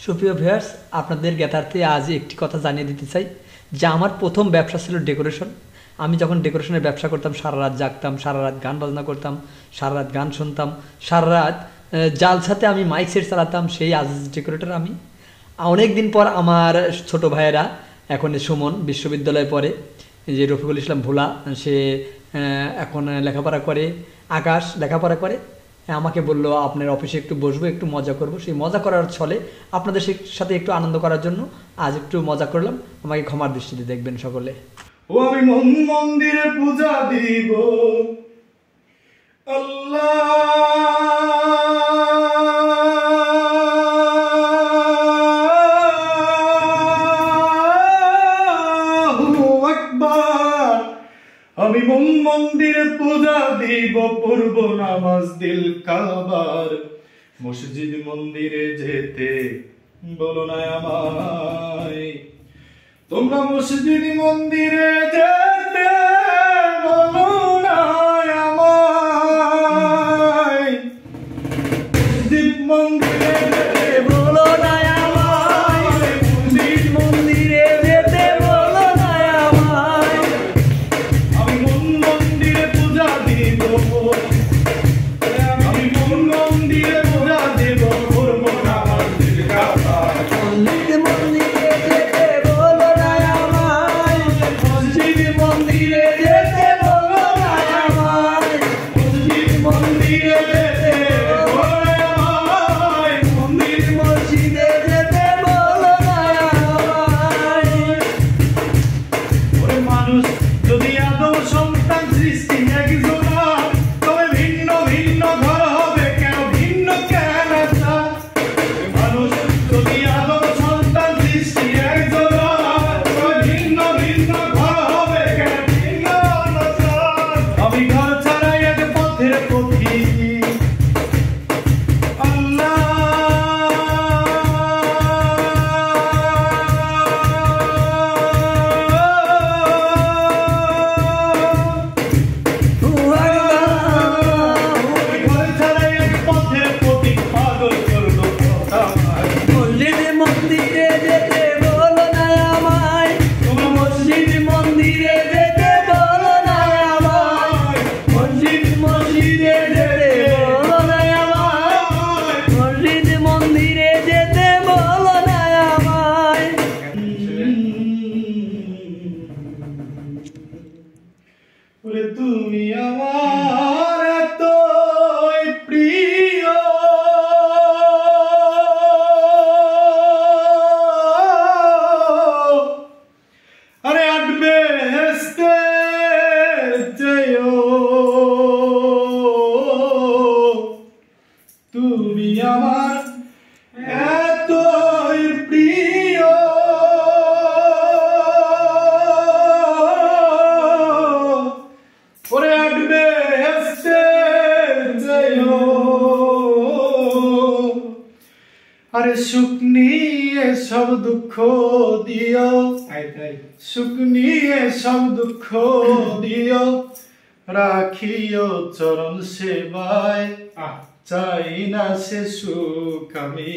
সুপ্রিয় ভিউয়ার্স, আপনাদের জ্ঞাতার্থে আজ একটি কথা জানিয়ে দিতে চাই যে আমার প্রথম ব্যবসা ছিল ডেকোরেশন। আমি যখন ডেকোরেশনের ব্যবসা করতাম, সারা রাত জাগতাম, সারা রাত গান বাজনা করতাম, সারা রাত গান শুনতাম, সারা রাত জালসাতে আমি মাইক সেট চালাতাম। সেই আজিজ ডেকোরেটর আমি। অনেক দিন পর আমার ছোট ভাইয়েরা, এখন সুমন বিশ্ববিদ্যালয়ে পড়ে, যে রফিকুল ইসলাম ভোলা, সে এখন লেখাপড়া করে, আকাশ লেখাপড়া করে, আমাকে বললো আপনার অফিসে একটু বসবো, একটু মজা করব। সেই মজা করার ছলে আপনাদের সাথে একটু আনন্দ করার জন্য আজ একটু মজা করলাম। আমাকে ক্ষমার দৃষ্টিতে দেখবেন সকলে। ও আমি মন্দিরে পূজা দিব আল্লাহু আকবার। আমি মন্দিরে পূজা দিব, পড়ব নামাজ দিল কাবার। মসজিদ মন্দিরে যেতে বলো না আমায়, তোমরা মসজিদ মন্দিরে যেতে বলো না আমায়, মসজিদ মন্দিরে যেতে বলো না আমায়, মসজিদ মন্দিরে যেতে বলো না আমায়। আমি মন্দিরে পূজা দিব, আমি মন্দিরে পূজা দিব, করব নামাজ দিল কাবার। মসজিদ মন্দিরে যেতে বলো না আমায়, মসজিদ মন্দিরে যেতে বলো না আমায়, মসজিদ মন্দিরে যেতে বলো না আমায়, মন্দির মসজিদে যেতে বলো না আমায়। ওরে মানুষ যদি আদম সন্তান সৃষ্টি একজনা, তবে ভিন্ন ভিন্ন ঘর হবে কেন, ভিন্ন কেন তা? মানুষ যদি আদম সন্তান সৃষ্টি একজনা, তবে ভিন্ন ভিন্ন ঘর হবে কেন, ভিন্ন তা? আমি ঘর ছাড়াই এক পথের পথি, তুমি আমার এতই প্রিয়, আরে আটবে হেসতে যেও, তুমি আমার এতই প্রিয়, ওরে আটবে হেসতে যেও। আরে সুখ নিয়ে সব দুঃখ দিও, সুখ নিয়ে সব দুঃখ দিও, রাখিও চরণ সেবায়। চাই না সে সুখ আমি,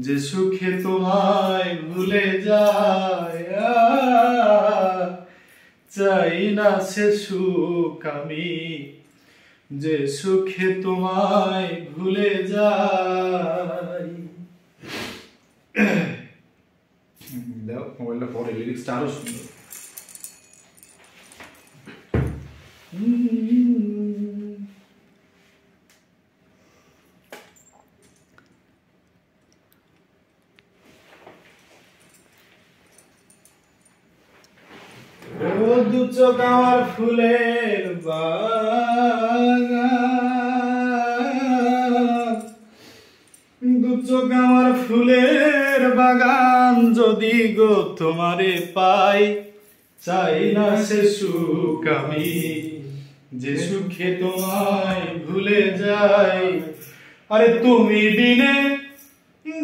যে সুখে তোমায় ভুলে যায়। চাই না সে সুখ আমি, যে সুখে তোমায় ভুলে যাই। দাও মোবাইলটা পরে, লিরিক্সটা আরো সুন্দর। দু চোখ আমার ফুলের বাগান, দু চোখ আমার ফুলের বাগান, যদি গো তোমারে পাই। চাই না সে সুখ আমি, যে সুখে তোমায় ভুলে যাই। আরে তুমি বিনে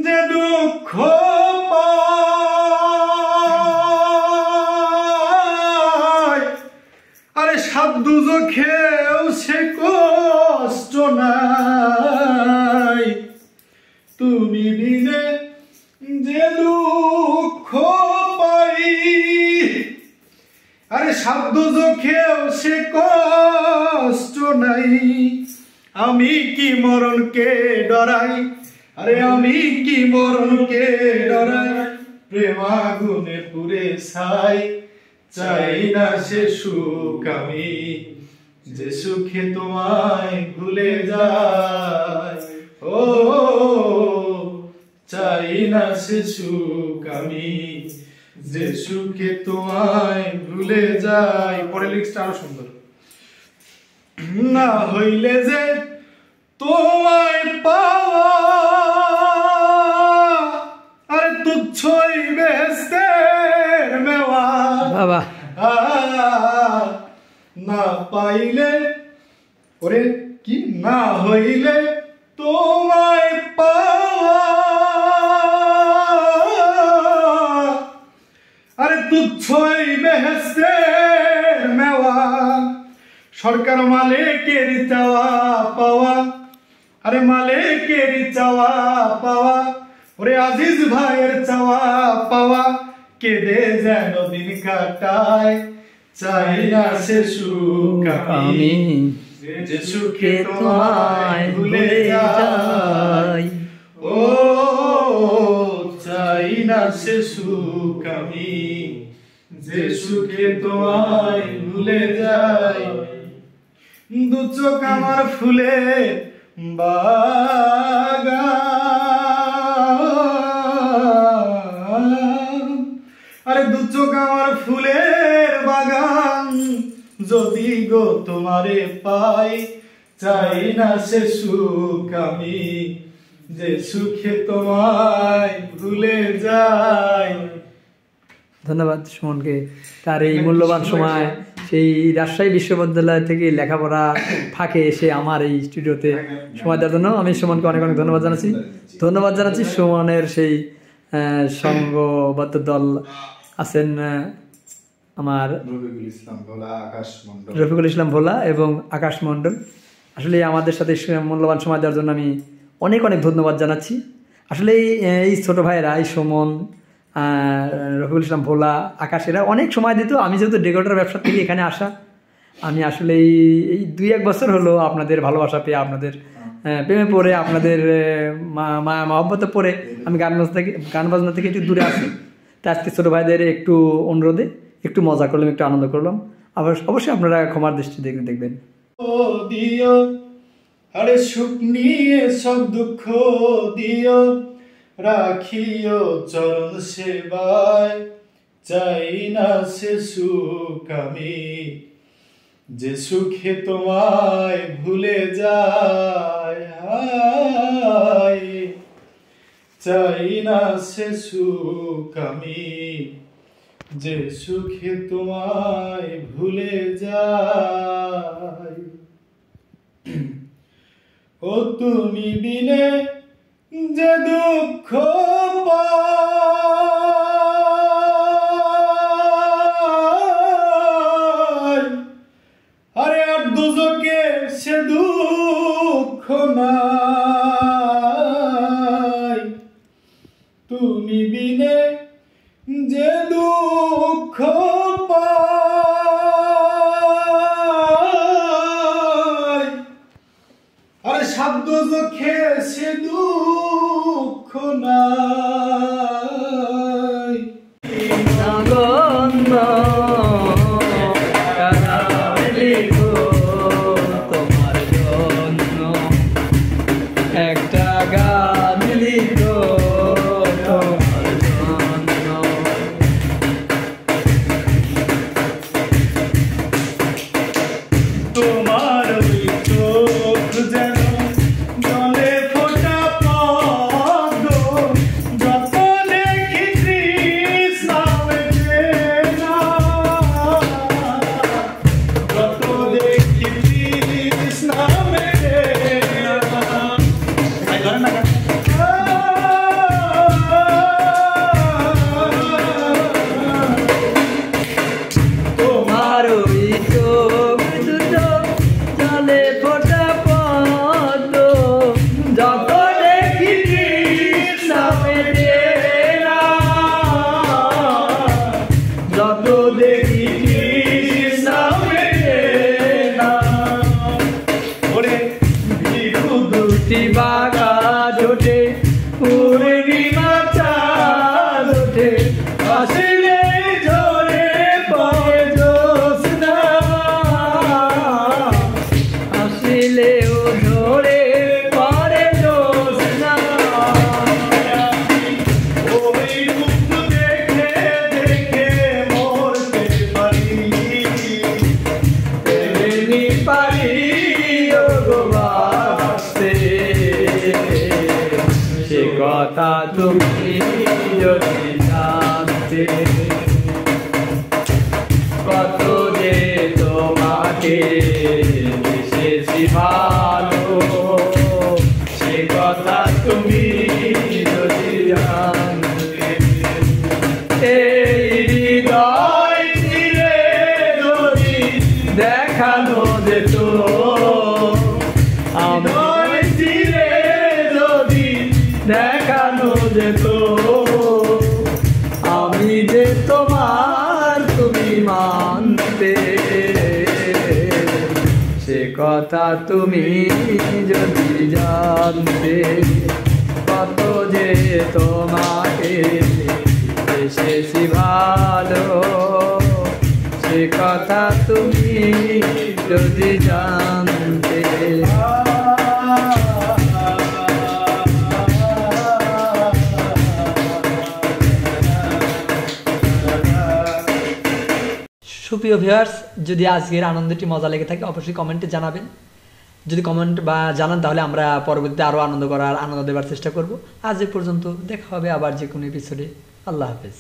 যে দুঃখ পাই, আরে সাত দুজখেও সে কষ্ট নাই। তুমি বিনে দিনে যে দুঃখ পাই, আরে সাধ্য চোখেও সে কষ্ট নাই। আমি কি মরণকে ডরাই, আরে আমি কি মরণকে ডরাই, প্রেম আগুনে পুড়ে ছাই, চাই না সে সুখ আমি, যে সুখে তোমায় ভুলে যায়। ও চাই না সে সুখ আমি, যে সুখে তোমায় ভুলে যায়। পরে লিখটা আরো সুন্দর। না হইলে যে তোমায় পাওয়া, আরে তুচ্ছই বেহেশতের মেওয়া। বাবা না পাইলে, ওরে কি, না হইলে তোমায় পাওয়া, আরে তুচ্ছই বেহেশতের মেওয়া। সরকার মালিকের চাওয়া পাওয়া, আরে মালিকের চাওয়া পাওয়া, ওরে আজিজ ভাইয়ের চাওয়া পাওয়া, কেঁদে যেন দিন কাটায়, চাই না সে সুখ আমি, যে সুখে তোমায় ভুলে যাই। ও চাই না সে সুখ আমি, যে সুখে তোমায় ভুলে যাই। দু চোখ আমার ফুলে বাগান, আরে দু চোখ আমার ফুলের বাগান, যদি গো তোমারে পাই, চাই না সে সুখ আমি, যে সুখে তোমায় ভুলে যাই। ধন্যবাদ সুমনকে তার এই মূল্যবান সময় সেই রাজশাহী বিশ্ববিদ্যালয় থেকে লেখাপড়া ফাঁকে এসে আমার এই স্টুডিওতে সময় দেওয়ার জন্য আমি সুমনকে অনেক অনেক ধন্যবাদ জানাচ্ছি। ধন্যবাদ জানাচ্ছি সুমনের সেই সঙ্গবদ্ধ দল আছেন আমার রফিকুল ইসলাম ভোলা এবং আকাশ মণ্ডল। আসলে আমাদের সাথে মূল্যবান সময় দেওয়ার জন্য আমি অনেক অনেক ধন্যবাদ জানাচ্ছি। আসলে এই ছোটো ভাইয়েরা, এই সুমন, রফিকুল ইসলাম ভোলা, আকাশ, এরা অনেক সময় দিত। আমি যেহেতু ডেকোরেটর ব্যবসা থেকে এখানে আসা, আমি আসলে এই 2-1 বছর হলো আপনাদের ভালোবাসা পেয়ে, আপনাদের প্রেমে পড়ে, আপনাদের মায়া মহব্বতে পড়ে আমি গান বাজনা থেকে একটু দূরে আসি। তাই আজকে ছোটো ভাইদের একটু অনুরোধে একটু মজা করলাম, একটু আনন্দ করলাম। আবার অবশ্যই আপনারা ক্ষমার দৃষ্টি দেখবেন। ও দিও, আরে সুখ নিয়ে সব দুঃখ দিও, রাখিও চরণ সেবায়, চাই না সে সুখ আমি, যে সুখে তোমায় ভুলে যায়। চাই না সে সুখ আমি, যে সুখে তোমায় ভুলে যায়। ও তুমি বিনে যে দুঃখ পাই, আরে আর দুজকে সে দুঃখ নাই। তুমি বিনে যে দুঃখ পাই, আরে সাধ্য চোখে সে দুঃখ নাই। তোমার জন্য একটা গান লিখো, তোমার জন্য। তোমার ওই চোখ যেন জলে ফোটা পদ্ম, যত পূর্ণিমা চাঁদ ওঠে আসলে ঝরে পড়ে জ্যোৎস্না আসলেও ঝরে পড়ে জ্যোৎস্না ওই রূপ দেখে দেখে মরতে পারি তেমনি পারি ও গো বাঁচতে সে কথা তুমি যদি জানতে কত যে তোমাকে বেশি ভালো সে কথা তুমি যদি জানতে এই হৃদয় তীরে যদি দেখানো যেত আমার তীরে যদি দেখানো যেত আমি যে তোমার তুমি মানতে সে কথা তুমি যদি জানতে কত যে তোমাকে বেশি ভালো সে কথা তুমি যদি জানতে সুপ্রিয় ভিউয়ার্স, যদি আজকের আনন্দটি মজা লেগে থাকে অবশ্যই কমেন্টে জানাবেন। যদি কমেন্ট বা জানান তাহলে আমরা পরবর্তীতে আরও আনন্দ দেওয়ার চেষ্টা করব। আজ এ পর্যন্ত, দেখা হবে আবার যে কোনো এপিসোডে। আল্লাহ হাফেজ।